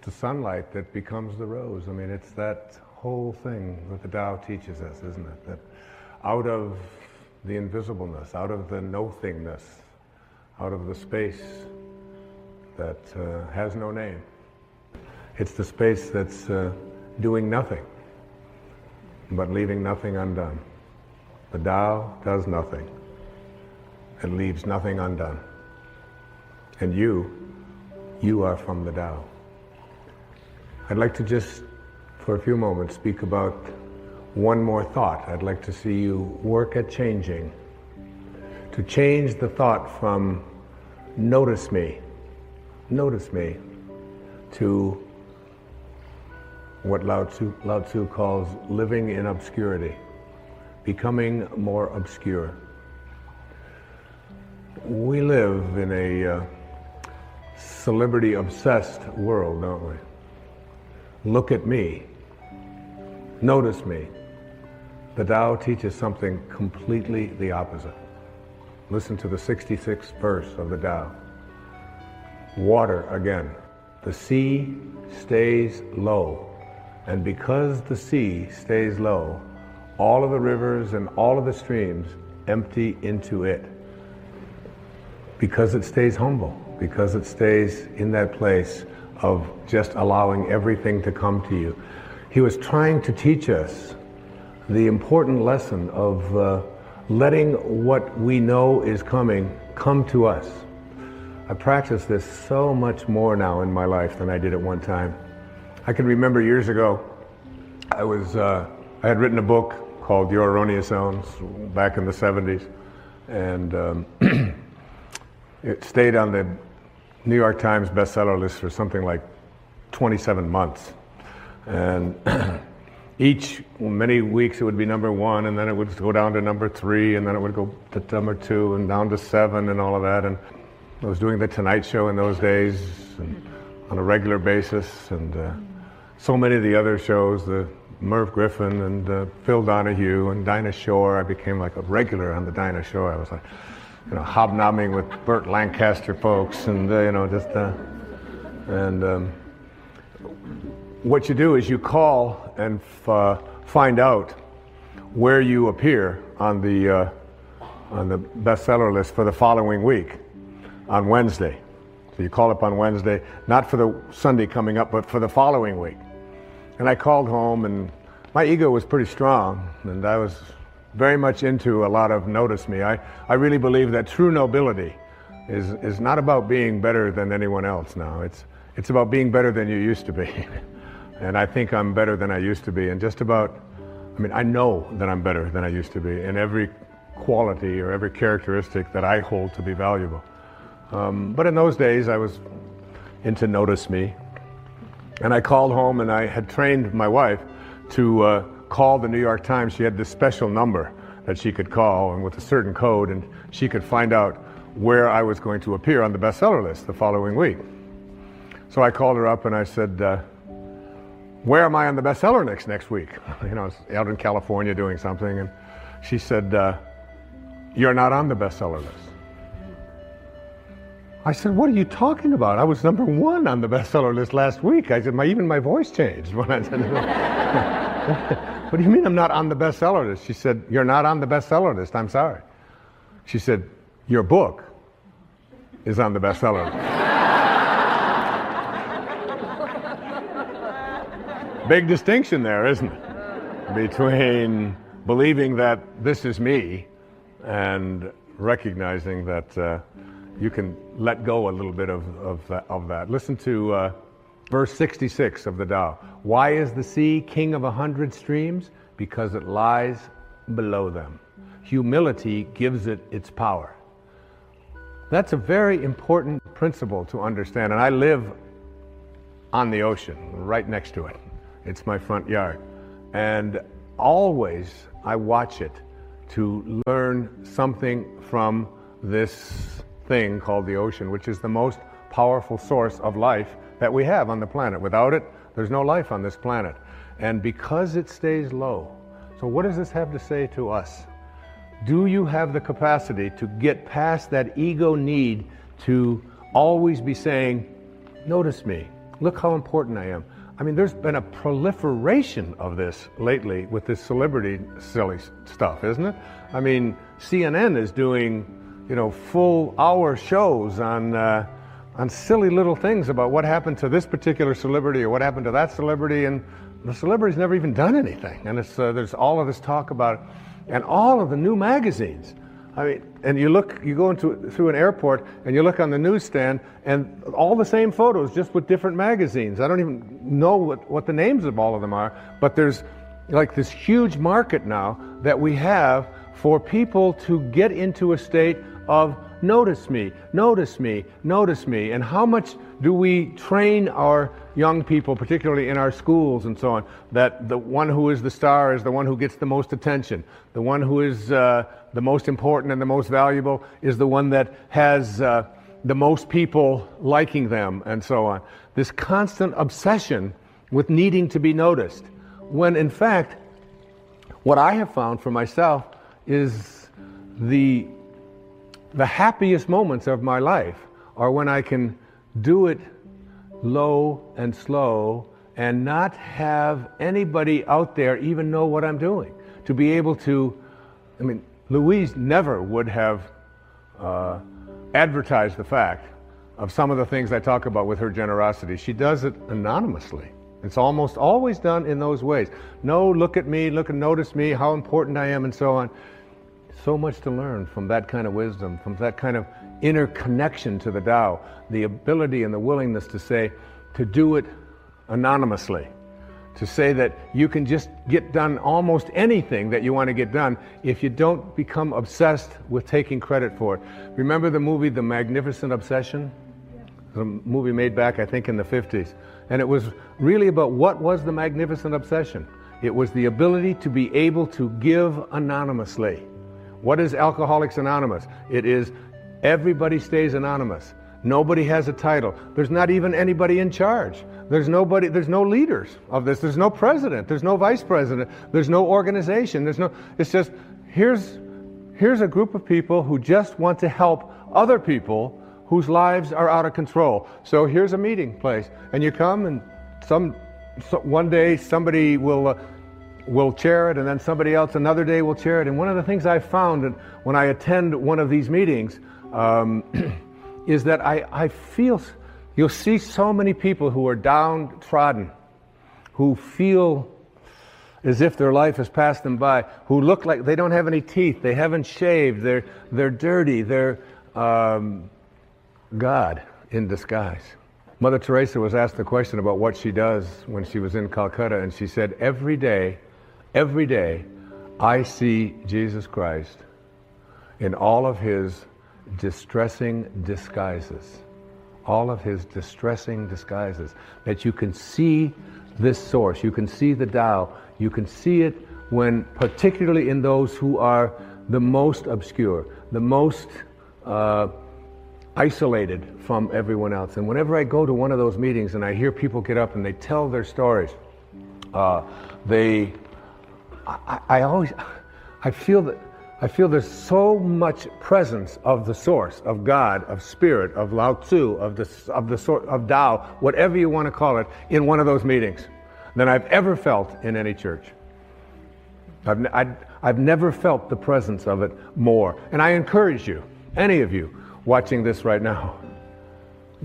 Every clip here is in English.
the sunlight that becomes the rose. I mean, it's that whole thing that the Tao teaches us, isn't it? That out of the invisibleness, out of the no-thingness, out of the space that has no name, it's the space that's doing nothing, but leaving nothing undone. The Tao does nothing. It leaves nothing undone. And you are from the Tao. I'd like to just, for a few moments, speak about one more thought. I'd like to see you work at changing. To change the thought from notice me, to what Lao Tzu calls living in obscurity, becoming more obscure. We live in a celebrity-obsessed world, don't we? Look at me. Notice me. The Tao teaches something completely the opposite. Listen to the 66th verse of the Tao. Water again. The sea stays low. And because the sea stays low, all of the rivers and all of the streams empty into it. Because it stays humble. Because it stays in that place of just allowing everything to come to you. He was trying to teach us the important lesson of letting what we know is coming come to us. I practice this so much more now in my life than I did at one time. I can remember years ago, I had written a book called Your Erroneous Zones back in the 70s, and it stayed on the New York Times bestseller list for something like 27 months. And many weeks it would be number 1, and then it would go down to number 3, and then it would go to number 2, and down to 7, and all of that. And I was doing The Tonight Show in those days, and on a regular basis, and so many of the other shows, the Merv Griffin and Phil Donahue and Dinah Shore. I became like a regular on the Dinah Shore. I was like, hobnobbing with Burt Lancaster folks, and what you do is you call and find out where you appear on the bestseller list for the following week on Wednesday. So you call up on Wednesday, not for the Sunday coming up, but for the following week. And I called home, and my ego was pretty strong, and I was very much into a lot of notice me. I really believe that true nobility is not about being better than anyone else now. It's about being better than you used to be. And I think I'm better than I used to be. And I know that I'm better than I used to be in every quality or every characteristic that I hold to be valuable. But in those days, I was into notice me. And I called home, and I had trained my wife to call the New York Times. She had this special number that she could call, and with a certain code, and she could find out where I was going to appear on the bestseller list the following week. So I called her up and I said, where am I on the bestseller list next week? I was out in California doing something, and she said, you're not on the bestseller list. I said, what are you talking about? I was number 1 on the bestseller list last week. I said, even my voice changed when I said, what do you mean I'm not on the bestseller list? She said, you're not on the bestseller list, I'm sorry. She said, your book is on the bestseller list. Big distinction there, isn't it? Between believing that this is me and recognizing that you can let go a little bit of that. Listen to verse 66 of the Tao. Why is the sea king of 100 streams? Because it lies below them. Humility gives it its power. That's a very important principle to understand. And I live on the ocean, right next to it. It's my front yard. And always I watch it to learn something from this thing called the ocean, which is the most powerful source of life that we have on the planet. Without it, there's no life on this planet. And because it stays low, so what does this have to say to us? Do you have the capacity to get past that ego need to always be saying, notice me, look how important I am. I mean, there's been a proliferation of this lately with this celebrity silly stuff, isn't it? I mean, CNN is doing, full hour shows on silly little things about what happened to this particular celebrity or what happened to that celebrity, and the celebrity's never even done anything. And there's all of this talk about it, and all of the new magazines. I mean, and you go through an airport and you look on the newsstand and all the same photos, just with different magazines. I don't even know what the names of all of them are, but there's like this huge market now that we have for people to get into a state of notice me, notice me, notice me. And how much do we train our young people, particularly in our schools and so on, that the one who is the star is the one who gets the most attention. The one who is the most important and the most valuable is the one that has the most people liking them and so on. This constant obsession with needing to be noticed. When in fact, what I have found for myself is the happiest moments of my life are when I can do it low and slow and not have anybody out there even know what I'm doing. To be able to, Louise never would have advertised the fact of some of the things I talk about with her generosity. She does it anonymously. It's almost always done in those ways. No, look at me, look and notice me, how important I am, and so on. So much to learn from that kind of wisdom, from that kind of inner connection to the Tao, the ability and the willingness to do it anonymously, to say that you can just get done almost anything that you want to get done if you don't become obsessed with taking credit for it. Remember the movie The Magnificent Obsession? It was a movie made back, I think, in the 50s. And it was really about what was the magnificent obsession. It was the ability to be able to give anonymously. What is Alcoholics Anonymous? It is everybody stays anonymous. Nobody has a title. There's not even anybody in charge. There's no leaders of this. There's no president. There's no vice president. There's no organization. It's just, here's a group of people who just want to help other people whose lives are out of control. So here's a meeting place. And you come and one day somebody will chair it, and then somebody else another day will chair it. And one of the things I found when I attend one of these meetings is that I feel, you'll see so many people who are downtrodden, who feel as if their life has passed them by, who look like they don't have any teeth, they haven't shaved, they're dirty, they're God in disguise. Mother Teresa was asked the question about what she does when she was in Calcutta, and she said, every day, I see Jesus Christ in all of his distressing disguises. All of his distressing disguises. That you can see this source, you can see the Tao, you can see it when, particularly in those who are the most obscure, the most isolated from everyone else. And whenever I go to one of those meetings and I hear people get up and they tell their stories, I feel there's so much presence of the source, of God, of spirit, of Lao Tzu, of Tao, whatever you want to call it, in one of those meetings than I've ever felt in any church. I've never felt the presence of it more. And I encourage you, any of you watching this right now,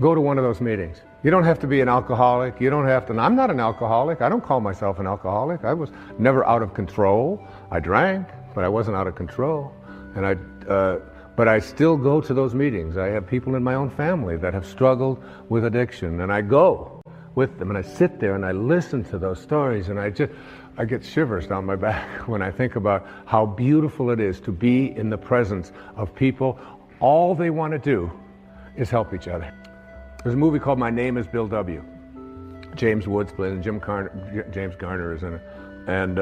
go to one of those meetings. You don't have to be an alcoholic. You don't have to. And I'm not an alcoholic. I don't call myself an alcoholic. I was never out of control. I drank, but I wasn't out of control. But I still go to those meetings. I have people in my own family that have struggled with addiction, and I go with them, and I sit there and I listen to those stories, and I get shivers down my back when I think about how beautiful it is to be in the presence of people. All they want to do is help each other. There's a movie called My Name is Bill W. James Woods played it, and James Garner is in it. And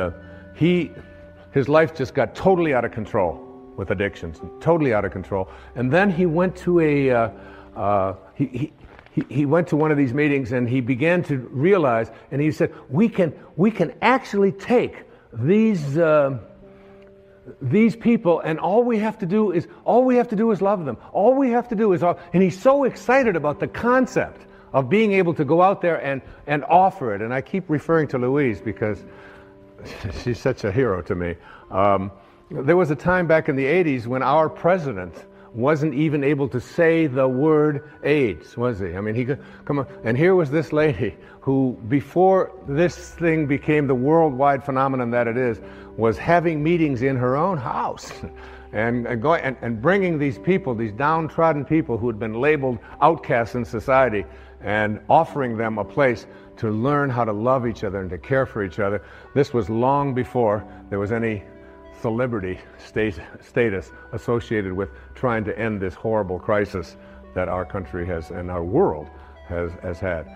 his life just got totally out of control with addictions, totally out of control. And then he went to he went to one of these meetings, and he began to realize, and he said, we can actually take these people, and all we have to do is love them. All we have to do is, and he's so excited about the concept of being able to go out there and offer it. And I keep referring to Louise because she's such a hero to me. There was a time back in the 80s when our president wasn't even able to say the word AIDS, was he? I mean, he could come on. And here was this lady who, before this thing became the worldwide phenomenon that it is, was having meetings in her own house and bringing these people, these downtrodden people who had been labeled outcasts in society, and offering them a place to learn how to love each other and to care for each other. This was long before there was any celebrity status associated with trying to end this horrible crisis that our country has and our world has had.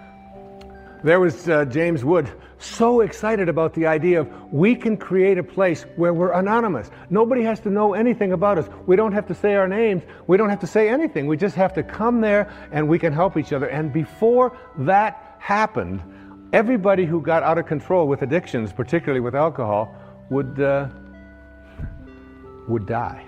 There was James Wood, so excited about the idea of we can create a place where we're anonymous. Nobody has to know anything about us. We don't have to say our names. We don't have to say anything. We just have to come there and we can help each other. And before that happened, everybody who got out of control with addictions, particularly with alcohol, would die.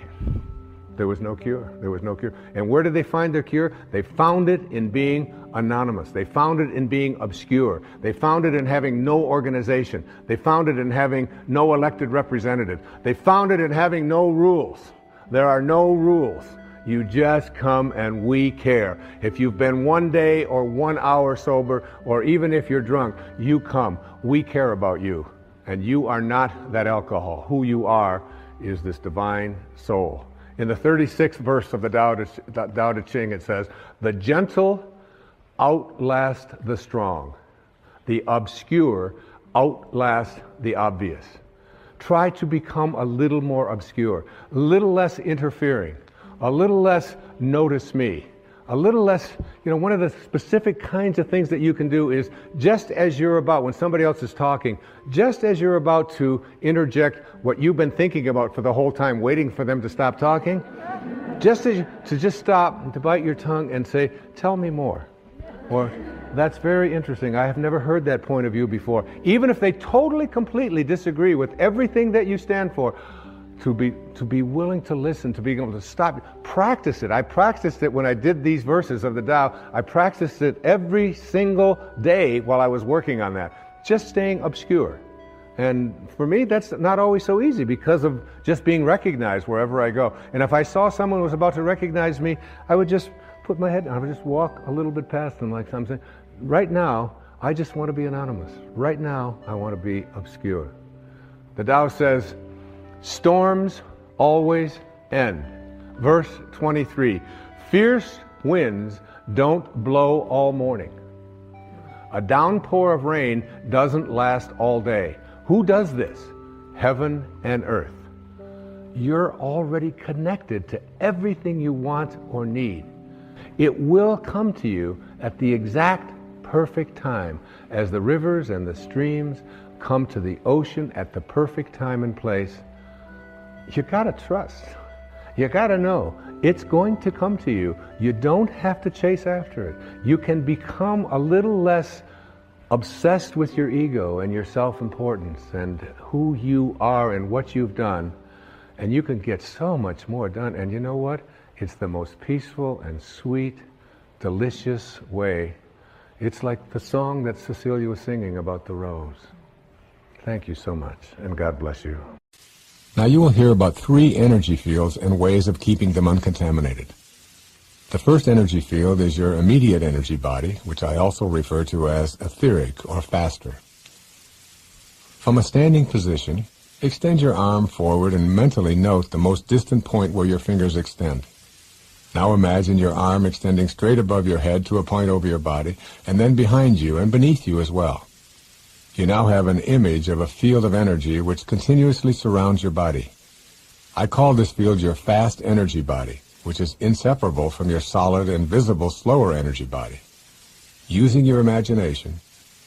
There was no cure. There was no cure. And where did they find their cure? They found it in being anonymous. They found it in being obscure. They found it in having no organization. They found it in having no elected representative. They found it in having no rules. There are no rules. You just come and we care. If you've been 1 day or 1 hour sober, or even if you're drunk, you come. We care about you. And you are not that alcohol. Who you are is this divine soul. In the 36th verse of the Tao Te Ching, it says, "The gentle outlast the strong. The obscure outlast the obvious." Try to become a little more obscure, a little less interfering, a little less notice me, a little less, one of the specific kinds of things that you can do is just as you're about, when somebody else is talking, just as you're about to interject what you've been thinking about for the whole time, waiting for them to stop talking, just stop and to bite your tongue and say, "Tell me more." Or, "That's very interesting. I have never heard that point of view before." Even if they totally, completely disagree with everything that you stand for, to be willing to listen, to be able to stop. Practice it. I practiced it when I did these verses of the Tao. I practiced it every single day while I was working on that. Just staying obscure. And for me, that's not always so easy because of just being recognized wherever I go. And if I saw someone who was about to recognize me, I would just put my head down. I would just walk a little bit past them like something. Right now, I just want to be anonymous. Right now, I want to be obscure. The Tao says, storms always end. Verse 23, fierce winds don't blow all morning. A downpour of rain doesn't last all day. Who does this? Heaven and earth. You're already connected to everything you want or need. It will come to you at the exact perfect time, as the rivers and the streams come to the ocean at the perfect time and place. You gotta trust. You gotta know it's going to come to you. You don't have to chase after it. You can become a little less obsessed with your ego and your self-importance and who you are and what you've done, and you can get so much more done. And you know what? It's the most peaceful and sweet, delicious way. It's like the song that Cecilia was singing about the rose. Thank you so much, and God bless you. Now you will hear about 3 energy fields and ways of keeping them uncontaminated. The first energy field is your immediate energy body, which I also refer to as etheric or faster. From a standing position, extend your arm forward and mentally note the most distant point where your fingers extend. Now imagine your arm extending straight above your head to a point over your body, and then behind you and beneath you as well. You now have an image of a field of energy which continuously surrounds your body. I call this field your fast energy body, which is inseparable from your solid and visible slower energy body. Using your imagination,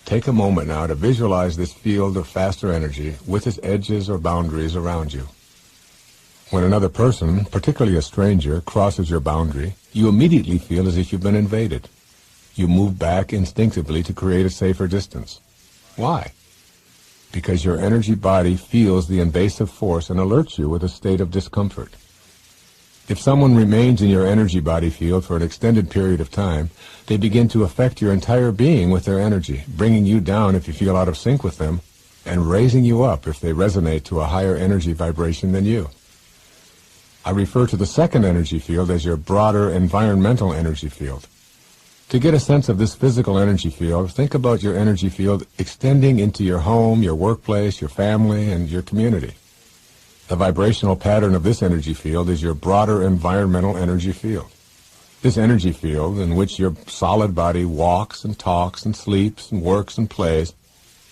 take a moment now to visualize this field of faster energy with its edges or boundaries around you. When another person, particularly a stranger, crosses your boundary, you immediately feel as if you've been invaded. You move back instinctively to create a safer distance. Why? Because your energy body feels the invasive force and alerts you with a state of discomfort. If someone remains in your energy body field for an extended period of time, they begin to affect your entire being with their energy, bringing you down if you feel out of sync with them, and raising you up if they resonate to a higher energy vibration than you. I refer to the second energy field as your broader environmental energy field. To get a sense of this physical energy field, think about your energy field extending into your home, your workplace, your family, and your community. The vibrational pattern of this energy field is your broader environmental energy field. This energy field, in which your solid body walks and talks and sleeps and works and plays,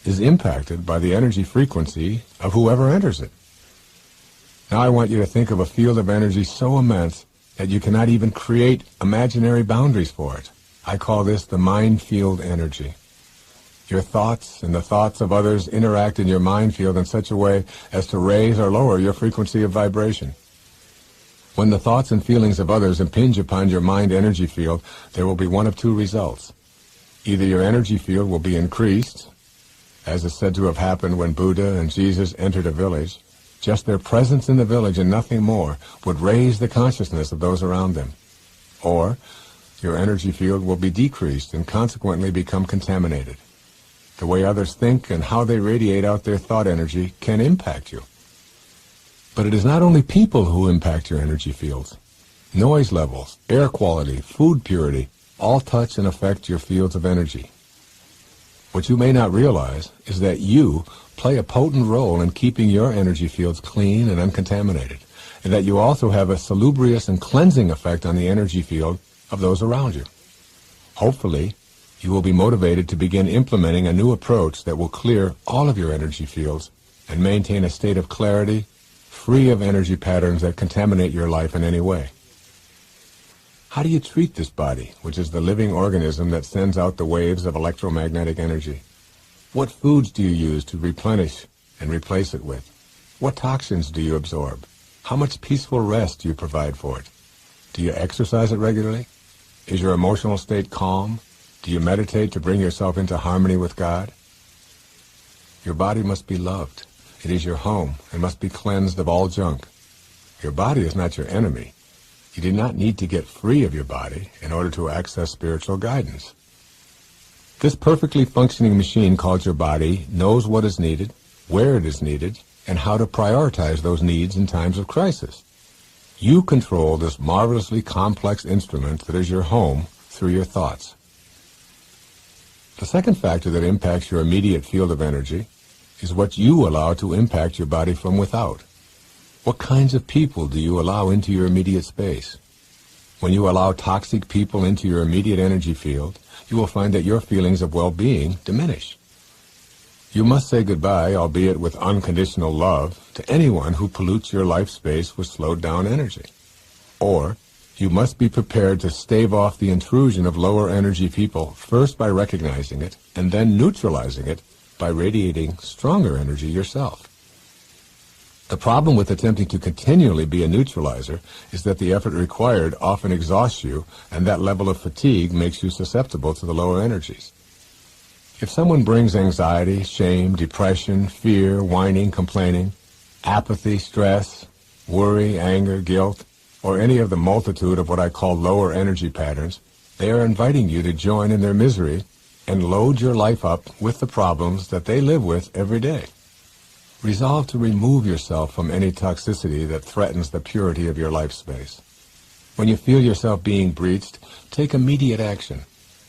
is impacted by the energy frequency of whoever enters it. Now I want you to think of a field of energy so immense that you cannot even create imaginary boundaries for it. I call this the mind field energy. Your thoughts and the thoughts of others interact in your mind field in such a way as to raise or lower your frequency of vibration. When the thoughts and feelings of others impinge upon your mind energy field, there will be one of two results. Either your energy field will be increased, as is said to have happened when Buddha and Jesus entered a village. Just their presence in the village and nothing more would raise the consciousness of those around them. Or your energy field will be decreased and consequently become contaminated. The way others think and how they radiate out their thought energy can impact you. But it is not only people who impact your energy fields. Noise levels, air quality, food purity, all touch and affect your fields of energy. What you may not realize is that you play a potent role in keeping your energy fields clean and uncontaminated, and that you also have a salubrious and cleansing effect on the energy field of those around you. Hopefully, you will be motivated to begin implementing a new approach that will clear all of your energy fields and maintain a state of clarity, free of energy patterns that contaminate your life in any way. How do you treat this body, which is the living organism that sends out the waves of electromagnetic energy? What foods do you use to replenish and replace it with? What toxins do you absorb? How much peaceful rest do you provide for it? Do you exercise it regularly? Is your emotional state calm? Do you meditate to bring yourself into harmony with God? Your body must be loved. It is your home and must be cleansed of all junk. Your body is not your enemy. You do not need to get free of your body in order to access spiritual guidance. This perfectly functioning machine called your body knows what is needed, where it is needed, and how to prioritize those needs in times of crisis. You control this marvelously complex instrument that is your home through your thoughts. The second factor that impacts your immediate field of energy is what you allow to impact your body from without. What kinds of people do you allow into your immediate space? When you allow toxic people into your immediate energy field, you will find that your feelings of well-being diminish. You must say goodbye, albeit with unconditional love, to anyone who pollutes your life space with slowed-down energy. Or you must be prepared to stave off the intrusion of lower energy people, first by recognizing it, and then neutralizing it by radiating stronger energy yourself. The problem with attempting to continually be a neutralizer is that the effort required often exhausts you, and that level of fatigue makes you susceptible to the lower energies. If someone brings anxiety, shame, depression, fear, whining, complaining, apathy, stress, worry, anger, guilt, or any of the multitude of what I call lower energy patterns, they are inviting you to join in their misery and load your life up with the problems that they live with every day. Resolve to remove yourself from any toxicity that threatens the purity of your life space. When you feel yourself being breached, take immediate action,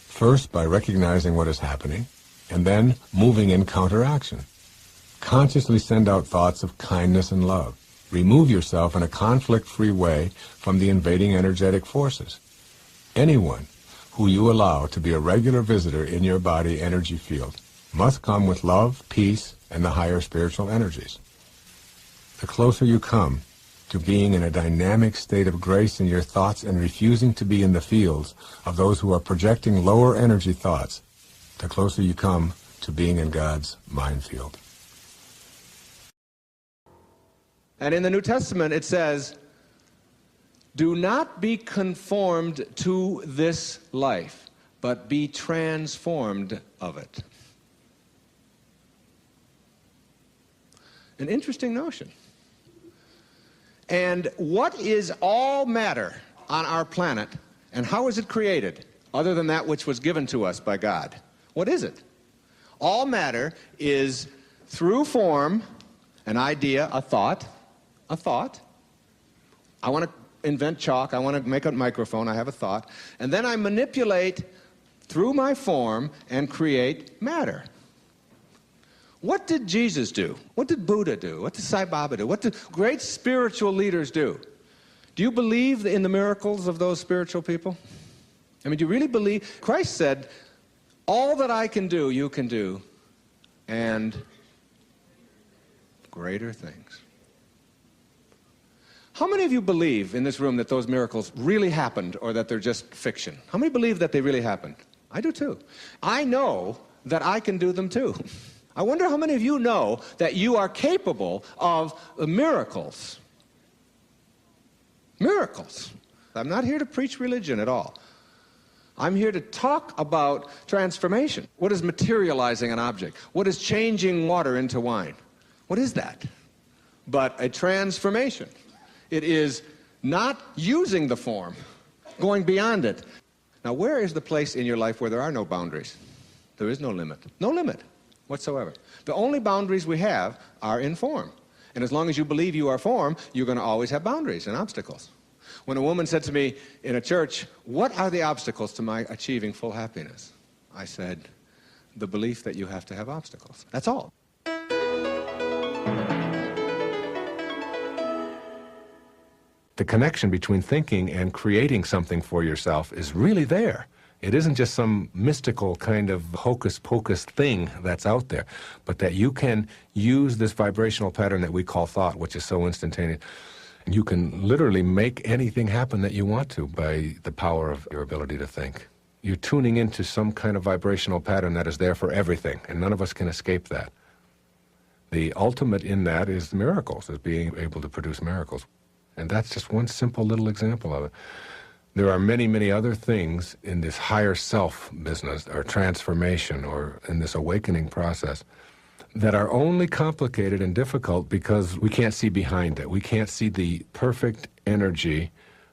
first by recognizing what is happening, and then moving in counteraction. Consciously send out thoughts of kindness and love. Remove yourself in a conflict-free way from the invading energetic forces. Anyone who you allow to be a regular visitor in your body energy field must come with love, peace, and the higher spiritual energies. The closer you come to being in a dynamic state of grace in your thoughts and refusing to be in the fields of those who are projecting lower energy thoughts, the closer you come to being in God's mind field. And in the New Testament it says, "Do not be conformed to this life, but be transformed of it." An interesting notion. And what is all matter on our planet, and how is it created, other than that which was given to us by God? What is it? All matter is through form, an idea, a thought. I want to invent chalk, I want to make a microphone, I have a thought, and then I manipulate through my form and create matter. What did Jesus do? What did Buddha do? What did Sai Baba do? What did great spiritual leaders do? Do you believe in the miracles of those spiritual people? I mean, do you really believe? Christ said, all that I can do, you can do, and greater things. How many of you believe in this room that those miracles really happened or that they're just fiction? How many believe that they really happened? I do too. I know that I can do them too. I wonder how many of you know that you are capable of miracles. Miracles. I'm not here to preach religion at all. I'm here to talk about transformation. What is materializing an object? What is changing water into wine? What is that? But a transformation. It is not using the form, going beyond it. Now, where is the place in your life where there are no boundaries? There is no limit. No limit whatsoever. The only boundaries we have are in form. And as long as you believe you are form, you're going to always have boundaries and obstacles. When a woman said to me in a church, what are the obstacles to my achieving full happiness? I said, the belief that you have to have obstacles. That's all. The connection between thinking and creating something for yourself is really there. It isn't just some mystical kind of hocus-pocus thing that's out there, but that you can use this vibrational pattern that we call thought, which is so instantaneous. You can literally make anything happen that you want to by the power of your ability to think. You're tuning into some kind of vibrational pattern that is there for everything, and none of us can escape that. The ultimate in that is miracles, is being able to produce miracles. And that's just one simple little example of it. There are many, many other things in this higher self business, or transformation, or in this awakening process, that are only complicated and difficult because we can't see behind it. We can't see the perfect energy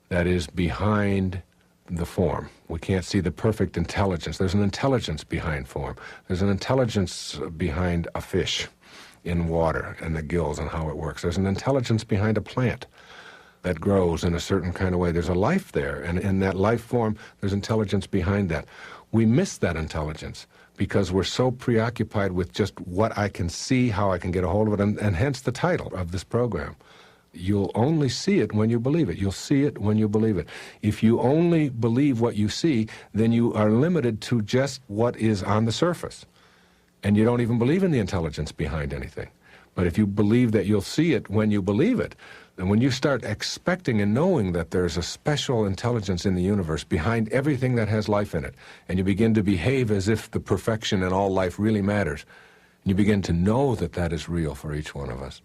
that is behind the form. We can't see the perfect intelligence. There's an intelligence behind form. There's an intelligence behind a fish in water and the gills and how it works. There's an intelligence behind a plant that grows in a certain kind of way. There's a life there, and in that life form, there's intelligence behind that. We miss that intelligence because we're so preoccupied with just what I can see, how I can get a hold of it, and hence the title of this program. You'll only see it when you believe it. You'll see it when you believe it. If you only believe what you see, then you are limited to just what is on the surface. And you don't even believe in the intelligence behind anything. But if you believe that you'll see it when you believe it, then when you start expecting and knowing that there's a special intelligence in the universe behind everything that has life in it, and you begin to behave as if the perfection in all life really matters, and you begin to know that that is real for each one of us,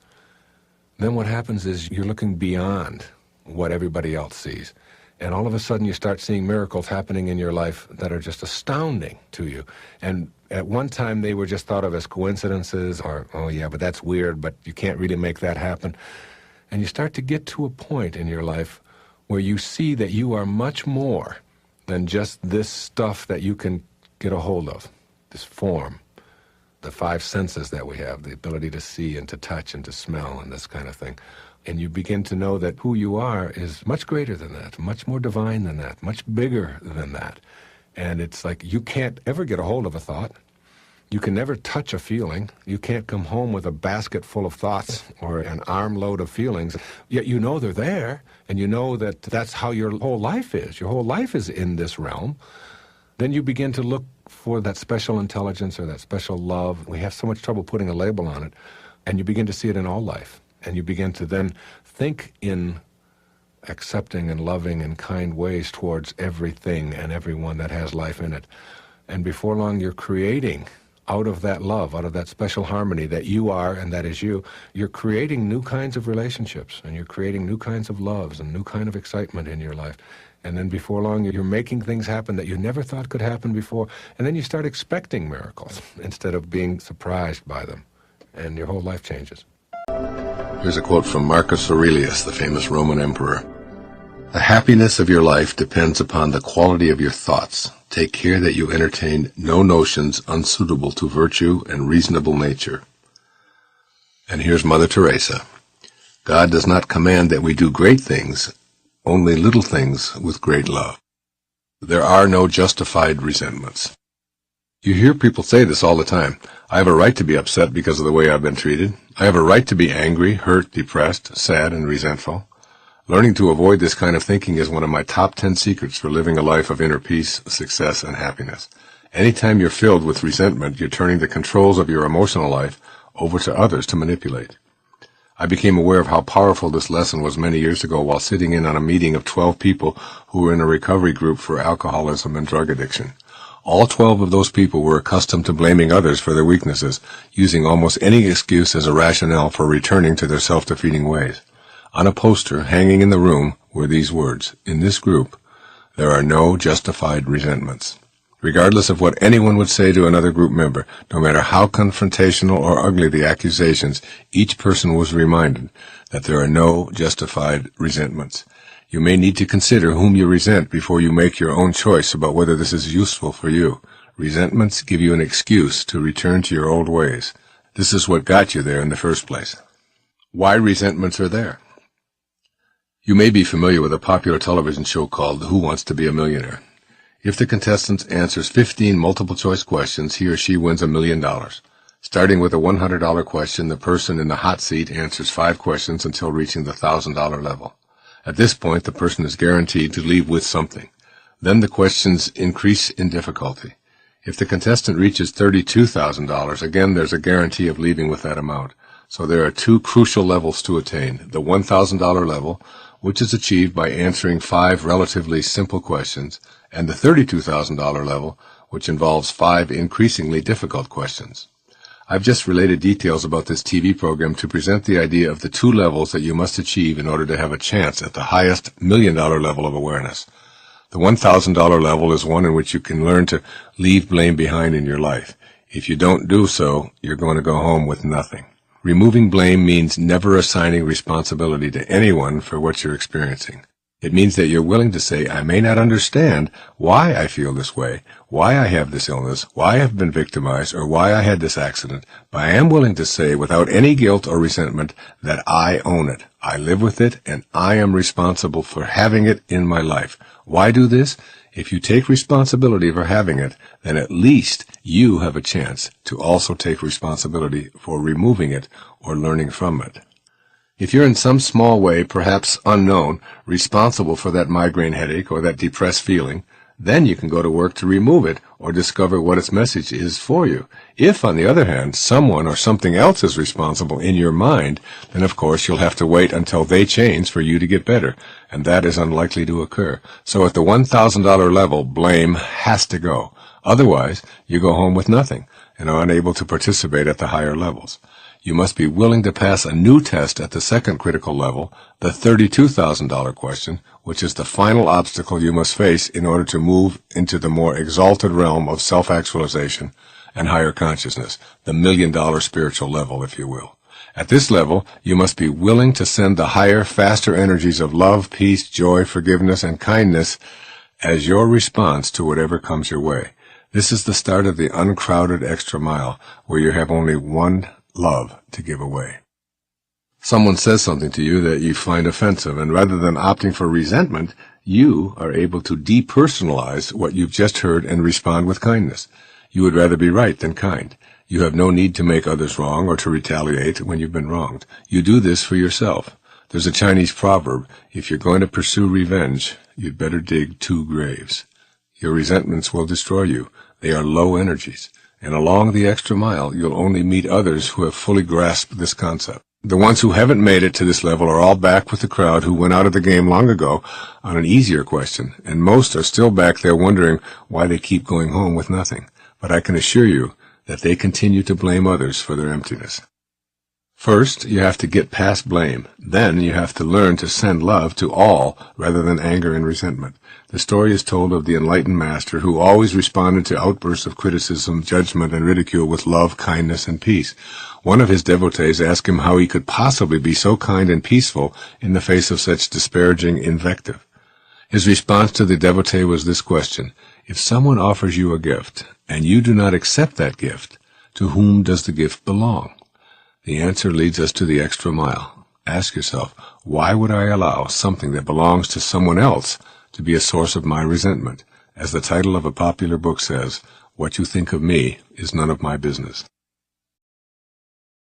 then what happens is you're looking beyond what everybody else sees. And all of a sudden you start seeing miracles happening in your life that are just astounding to you. And at one time they were just thought of as coincidences, or, oh yeah, but that's weird, but you can't really make that happen. And you start to get to a point in your life where you see that you are much more than just this stuff that you can get a hold of, this form, the five senses that we have, the ability to see and to touch and to smell and this kind of thing. And you begin to know that who you are is much greater than that, much more divine than that, much bigger than that. And it's like you can't ever get a hold of a thought. You can never touch a feeling. You can't come home with a basket full of thoughts or an armload of feelings. Yet you know they're there, and you know that that's how your whole life is. Your whole life is in this realm. Then you begin to look for that special intelligence or that special love. We have so much trouble putting a label on it. And you begin to see it in all life. And you begin to then think in accepting and loving and kind ways towards everything and everyone that has life in it. And before long, you're creating out of that love, out of that special harmony that you are and that is you, you're creating new kinds of relationships, and you're creating new kinds of loves and new kind of excitement in your life. And then before long, you're making things happen that you never thought could happen before. And then you start expecting miracles instead of being surprised by them. And your whole life changes. Here's a quote from Marcus Aurelius, the famous Roman emperor. The happiness of your life depends upon the quality of your thoughts. Take care that you entertain no notions unsuitable to virtue and reasonable nature. And here's Mother Teresa. God does not command that we do great things, only little things with great love. There are no justified resentments. You hear people say this all the time. I have a right to be upset because of the way I've been treated. I have a right to be angry, hurt, depressed, sad, and resentful. Learning to avoid this kind of thinking is one of my top 10 secrets for living a life of inner peace, success, and happiness. Anytime you're filled with resentment, you're turning the controls of your emotional life over to others to manipulate. I became aware of how powerful this lesson was many years ago while sitting in on a meeting of 12 people who were in a recovery group for alcoholism and drug addiction. All 12 of those people were accustomed to blaming others for their weaknesses, using almost any excuse as a rationale for returning to their self-defeating ways. On a poster hanging in the room were these words, "In this group, there are no justified resentments." Regardless of what anyone would say to another group member, no matter how confrontational or ugly the accusations, each person was reminded that there are no justified resentments. You may need to consider whom you resent before you make your own choice about whether this is useful for you. Resentments give you an excuse to return to your old ways. This is what got you there in the first place. Why resentments are there? You may be familiar with a popular television show called Who Wants to Be a Millionaire? If the contestant answers 15 multiple-choice questions, he or she wins $1 million. Starting with a $100 question, the person in the hot seat answers 5 questions until reaching the $1,000 level. At this point, the person is guaranteed to leave with something. Then the questions increase in difficulty. If the contestant reaches $32,000, again there's a guarantee of leaving with that amount. So there are 2 crucial levels to attain. The $1,000 level, which is achieved by answering 5 relatively simple questions, and the $32,000 level, which involves 5 increasingly difficult questions. I've just related details about this TV program to present the idea of the 2 levels that you must achieve in order to have a chance at the highest $1 million level of awareness. The $1,000 level is one in which you can learn to leave blame behind in your life. If you don't do so, you're going to go home with nothing. Removing blame means never assigning responsibility to anyone for what you're experiencing. It means that you're willing to say, I may not understand why I feel this way, why I have this illness, why I've been victimized, or why I had this accident, but I am willing to say without any guilt or resentment that I own it. I live with it, and I am responsible for having it in my life. Why do this? If you take responsibility for having it, then at least you have a chance to also take responsibility for removing it or learning from it. If you're in some small way, perhaps unknown, responsible for that migraine headache or that depressed feeling, then you can go to work to remove it or discover what its message is for you. If, on the other hand, someone or something else is responsible in your mind, then of course you'll have to wait until they change for you to get better, and that is unlikely to occur. So at the $1,000 level, blame has to go. Otherwise, you go home with nothing and are unable to participate at the higher levels. You must be willing to pass a new test at the second critical level, the $32,000 question, which is the final obstacle you must face in order to move into the more exalted realm of self-actualization and higher consciousness, the $1 million spiritual level, if you will. At this level, you must be willing to send the higher, faster energies of love, peace, joy, forgiveness, and kindness as your response to whatever comes your way. This is the start of the uncrowded extra mile, where you have only one love to give away. Someone says something to you that you find offensive, and rather than opting for resentment, you are able to depersonalize what you've just heard and respond with kindness. You would rather be right than kind. You have no need to make others wrong or to retaliate when you've been wronged. You do this for yourself. There's a Chinese proverb, if you're going to pursue revenge, you'd better dig 2 graves. Your resentments will destroy you. They are low energies. And along the extra mile, you'll only meet others who have fully grasped this concept. The ones who haven't made it to this level are all back with the crowd who went out of the game long ago on an easier question, and most are still back there wondering why they keep going home with nothing. But I can assure you that they continue to blame others for their emptiness. First, you have to get past blame. Then you have to learn to send love to all rather than anger and resentment. The story is told of the enlightened master who always responded to outbursts of criticism, judgment, and ridicule with love, kindness, and peace. One of his devotees asked him how he could possibly be so kind and peaceful in the face of such disparaging invective. His response to the devotee was this question: if someone offers you a gift, and you do not accept that gift, to whom does the gift belong? The answer leads us to the extra mile. Ask yourself, why would I allow something that belongs to someone else to be a source of my resentment? As the title of a popular book says, what you think of me is none of my business.